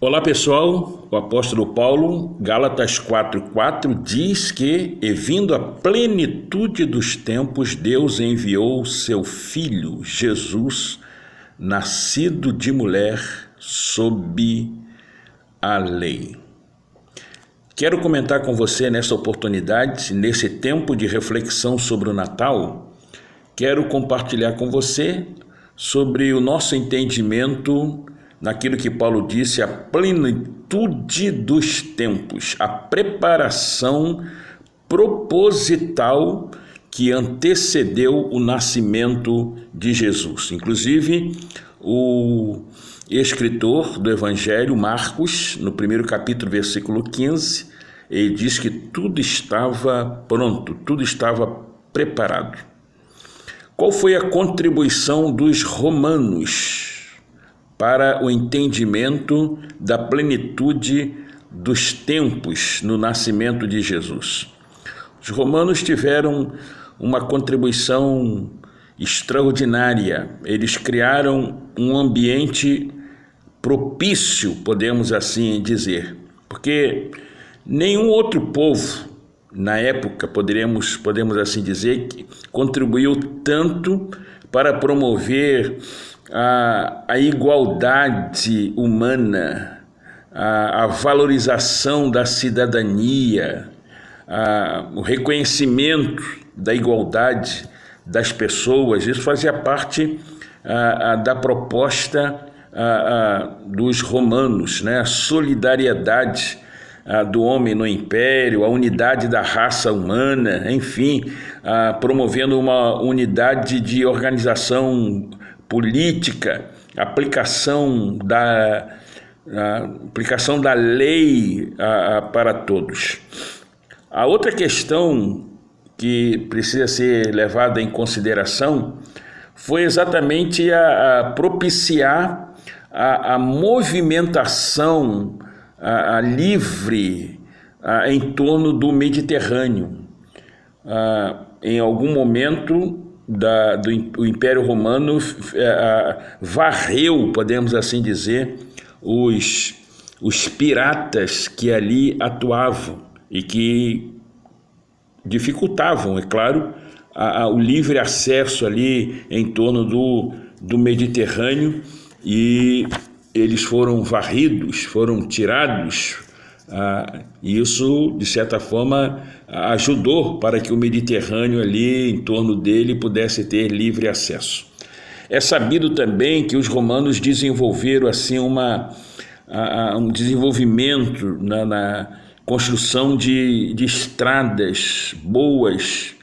Olá pessoal, o apóstolo Paulo, Gálatas 4:4 diz que, e vindo a plenitude dos tempos, Deus enviou seu Filho, Jesus, nascido de mulher, sob a lei. Quero comentar com você nesta oportunidade, nesse tempo de reflexão sobre o Natal, quero compartilhar com você sobre o nosso entendimento naquilo que Paulo disse, a plenitude dos tempos, a preparação proposital que antecedeu o nascimento de Jesus. Inclusive, o escritor do Evangelho, Marcos, no primeiro capítulo, versículo 15, ele diz que tudo estava pronto, tudo estava preparado. Qual foi a contribuição dos romanos para o entendimento da plenitude dos tempos no nascimento de Jesus? Os romanos tiveram uma contribuição extraordinária. Eles criaram um ambiente propício, podemos assim dizer, porque nenhum outro povo na época, podemos assim dizer, que contribuiu tanto para promover a igualdade humana, a valorização da cidadania, o reconhecimento da igualdade das pessoas. Isso fazia parte da proposta dos romanos, né? A solidariedade do homem no império, a unidade da raça humana, enfim, promovendo uma unidade de organização política, aplicação da lei para todos. A outra questão que precisa ser levada em consideração foi exatamente a propiciar a movimentação livre em torno do Mediterrâneo. Em algum momento o Império Romano varreu, podemos assim dizer, os piratas que ali atuavam e que dificultavam, é claro, o livre acesso ali em torno do Mediterrâneo, e eles foram varridos, foram tirados. Isso, de certa forma, ajudou para que o Mediterrâneo ali, em torno dele, pudesse ter livre acesso. É sabido também que os romanos desenvolveram assim um desenvolvimento na construção de estradas boas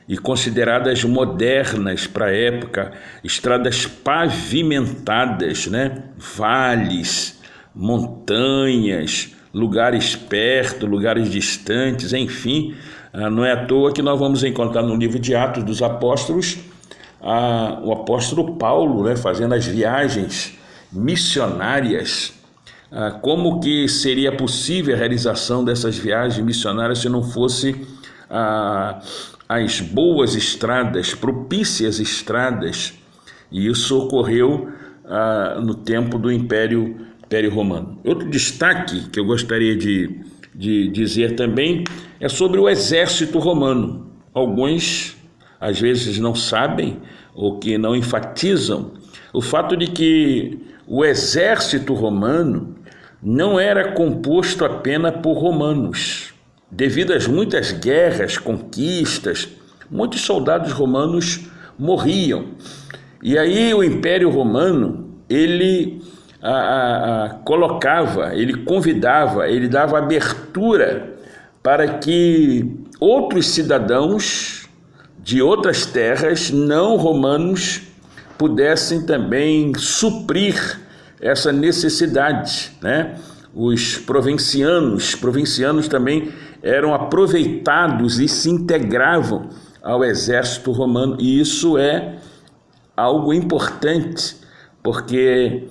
e consideradas modernas para a época, estradas pavimentadas, né? Vales, montanhas, lugares perto, lugares distantes, enfim. Não é à toa que nós vamos encontrar no livro de Atos dos Apóstolos o apóstolo Paulo, né, fazendo as viagens missionárias. Como que seria possível a realização dessas viagens missionárias se não fosse as boas estradas, propícias estradas? E isso ocorreu no tempo do Império Romano. Outro destaque que eu gostaria de dizer também é sobre o exército romano. Alguns, às vezes, não sabem ou que não enfatizam o fato de que o exército romano não era composto apenas por romanos. Devido às muitas guerras, conquistas, muitos soldados romanos morriam. E aí o Império Romano, ele colocava, ele convidava, ele dava abertura para que outros cidadãos de outras terras não romanos pudessem também suprir essa necessidade, né? Os provincianos também eram aproveitados e se integravam ao exército romano, e isso é algo importante, porque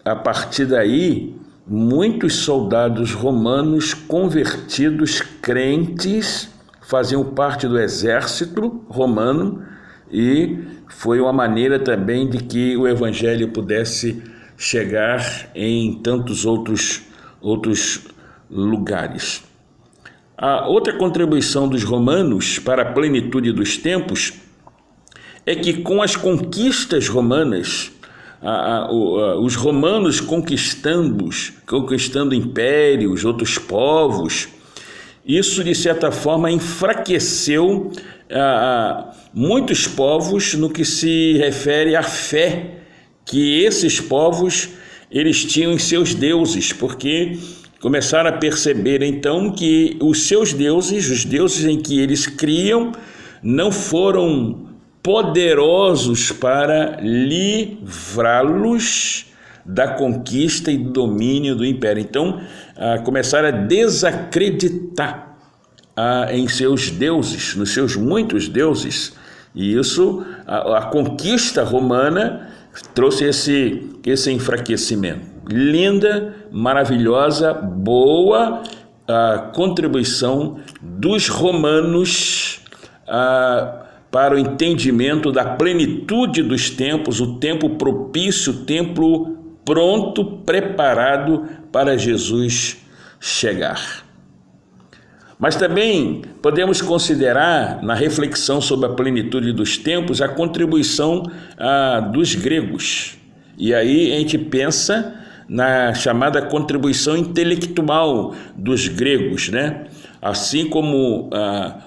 a partir daí muitos soldados romanos convertidos, crentes, faziam parte do exército romano, e foi uma maneira também de que o evangelho pudesse chegar em tantos outros outros lugares. A outra contribuição dos romanos para a plenitude dos tempos é que com as conquistas romanas, os romanos conquistando impérios, outros povos, isso de certa forma enfraqueceu muitos povos no que se refere à fé que esses povos eles tinham em seus deuses, porque começaram a perceber então que os seus deuses, os deuses em que eles criam, não foram poderosos para livrá-los da conquista e do domínio do império. Então, começaram a desacreditar em seus deuses, nos seus muitos deuses, e isso, a conquista romana trouxe esse enfraquecimento. Linda, maravilhosa, boa a contribuição dos romanos para o entendimento da plenitude dos tempos, o tempo propício, o tempo pronto, preparado para Jesus chegar. Mas também podemos considerar, na reflexão sobre a plenitude dos tempos, a contribuição dos gregos. E aí a gente pensa na chamada contribuição intelectual dos gregos, né? Assim como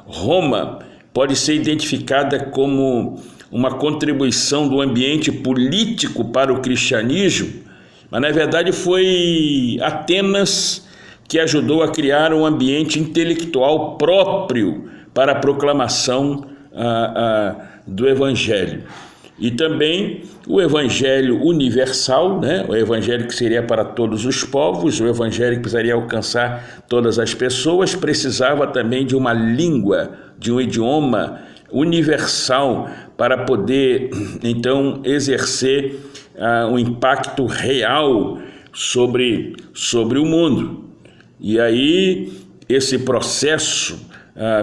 Roma pode ser identificada como uma contribuição do ambiente político para o cristianismo, mas na verdade foi Atenas que ajudou a criar um ambiente intelectual próprio para a proclamação do Evangelho. E também o Evangelho universal, né? O Evangelho que seria para todos os povos, o Evangelho que precisaria alcançar todas as pessoas, precisava também de uma língua, de um idioma universal para poder, então, exercer um impacto real sobre o mundo. E aí, esse processo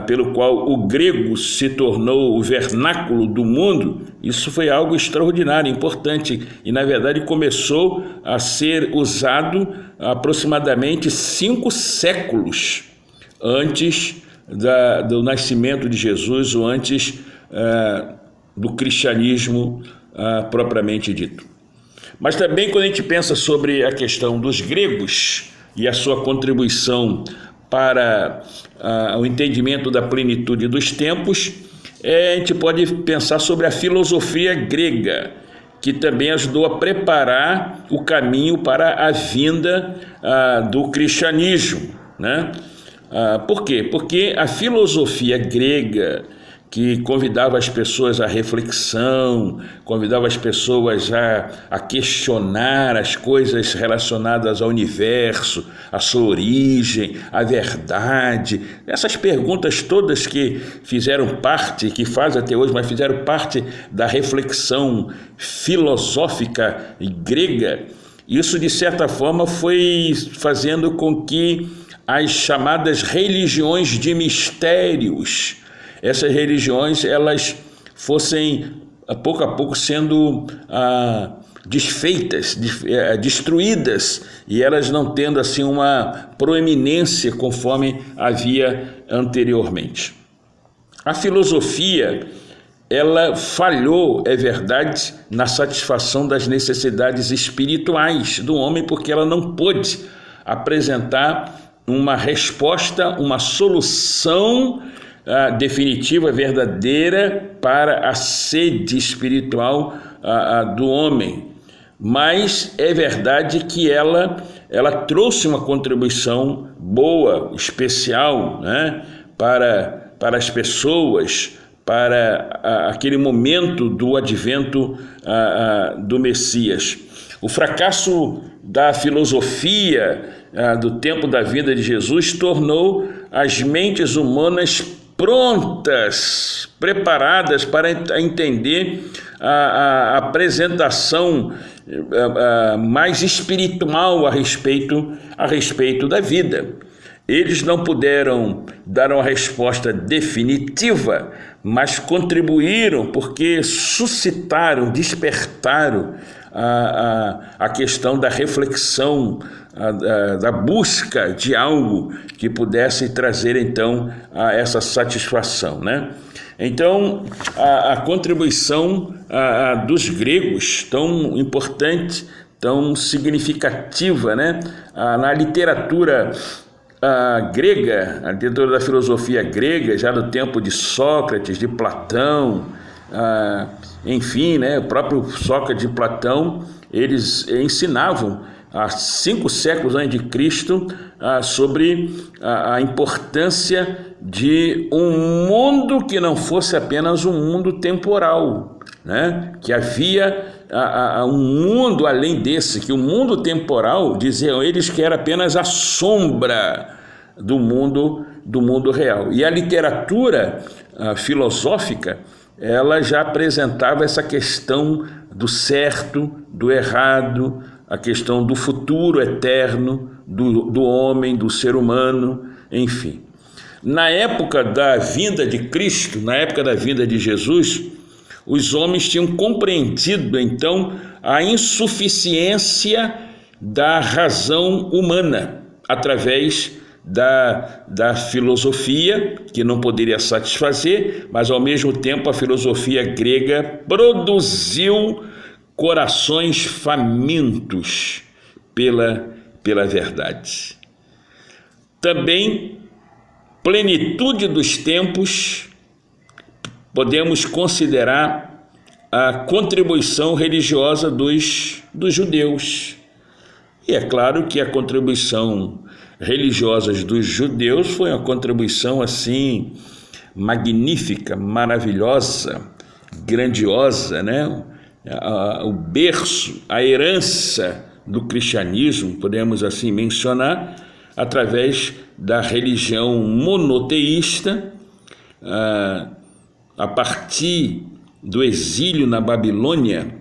pelo qual o grego se tornou o vernáculo do mundo, isso foi algo extraordinário, importante, e na verdade começou a ser usado aproximadamente 5 séculos antes do nascimento de Jesus, ou antes do cristianismo propriamente dito. Mas também quando a gente pensa sobre a questão dos gregos e a sua contribuição para o entendimento da plenitude dos tempos, a gente pode pensar sobre a filosofia grega, que também ajudou a preparar o caminho para a vinda do cristianismo, né? Por quê? Porque a filosofia grega, que convidava as pessoas à reflexão, convidava as pessoas a questionar as coisas relacionadas ao universo, a sua origem, a verdade, essas perguntas todas que fizeram parte, que fazem até hoje, mas fizeram parte da reflexão filosófica grega. Isso, de certa forma, foi fazendo com que as chamadas religiões de mistérios, essas religiões, elas fossem pouco a pouco sendo desfeitas, destruídas, e elas não tendo assim uma proeminência conforme havia anteriormente. A filosofia, ela falhou, é verdade, na satisfação das necessidades espirituais do homem, porque ela não pôde apresentar uma resposta, uma solução definitiva, verdadeira para a sede espiritual do homem. Mas é verdade que ela trouxe uma contribuição boa, especial, né, para as pessoas, para aquele momento do advento do Messias. O fracasso da filosofia do tempo da vida de Jesus tornou as mentes humanas prontas, preparadas para entender a apresentação mais espiritual a respeito da vida. Eles não puderam dar uma resposta definitiva, mas contribuíram porque suscitaram, despertaram a questão da reflexão, da busca de algo que pudesse trazer então essa satisfação, né? Então a contribuição dos gregos, tão importante, tão significativa, né? Na literatura grega, a literatura da filosofia grega, já no tempo de Sócrates, de Platão, enfim, né? O próprio Sócrates e Platão, eles ensinavam há 5 séculos antes de Cristo sobre a importância de um mundo que não fosse apenas um mundo temporal, né? Que havia um mundo além desse, que o mundo temporal, diziam eles, que era apenas a sombra do mundo real. E a literatura filosófica, ela já apresentava essa questão do certo, do errado, a questão do futuro eterno, do homem, do ser humano, enfim. Na época da vinda de Cristo, na época da vinda de Jesus, os homens tinham compreendido, então, a insuficiência da razão humana, através da filosofia, que não poderia satisfazer, mas, ao mesmo tempo, a filosofia grega produziu corações famintos pela verdade. Também, plenitude dos tempos, podemos considerar a contribuição religiosa dos judeus. E é claro que a contribuição religiosa dos judeus foi uma contribuição assim magnífica, maravilhosa, grandiosa, né? O berço, a herança do cristianismo, podemos assim mencionar, através da religião monoteísta, a partir do exílio na Babilônia,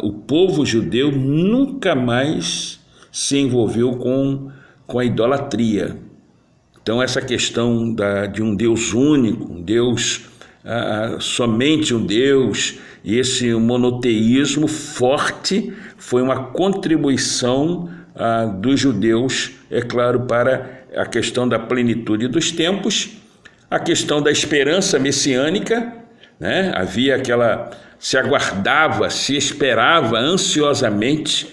o povo judeu nunca mais se envolveu com a idolatria. Então essa questão de um Deus único, um Deus, somente um Deus, e esse monoteísmo forte foi uma contribuição dos judeus, é claro, para a questão da plenitude dos tempos, a questão da esperança messiânica, né? Havia se aguardava, se esperava ansiosamente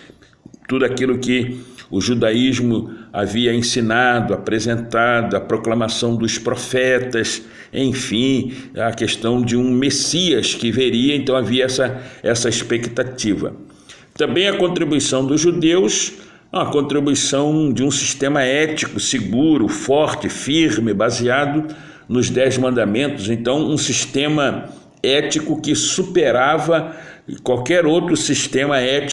tudo aquilo que o judaísmo havia ensinado, apresentado, a proclamação dos profetas, enfim, a questão de um Messias que viria, então havia essa expectativa. Também a contribuição dos judeus, a contribuição de um sistema ético seguro, forte, firme, baseado nos 10 mandamentos, então um sistema ético que superava qualquer outro sistema ético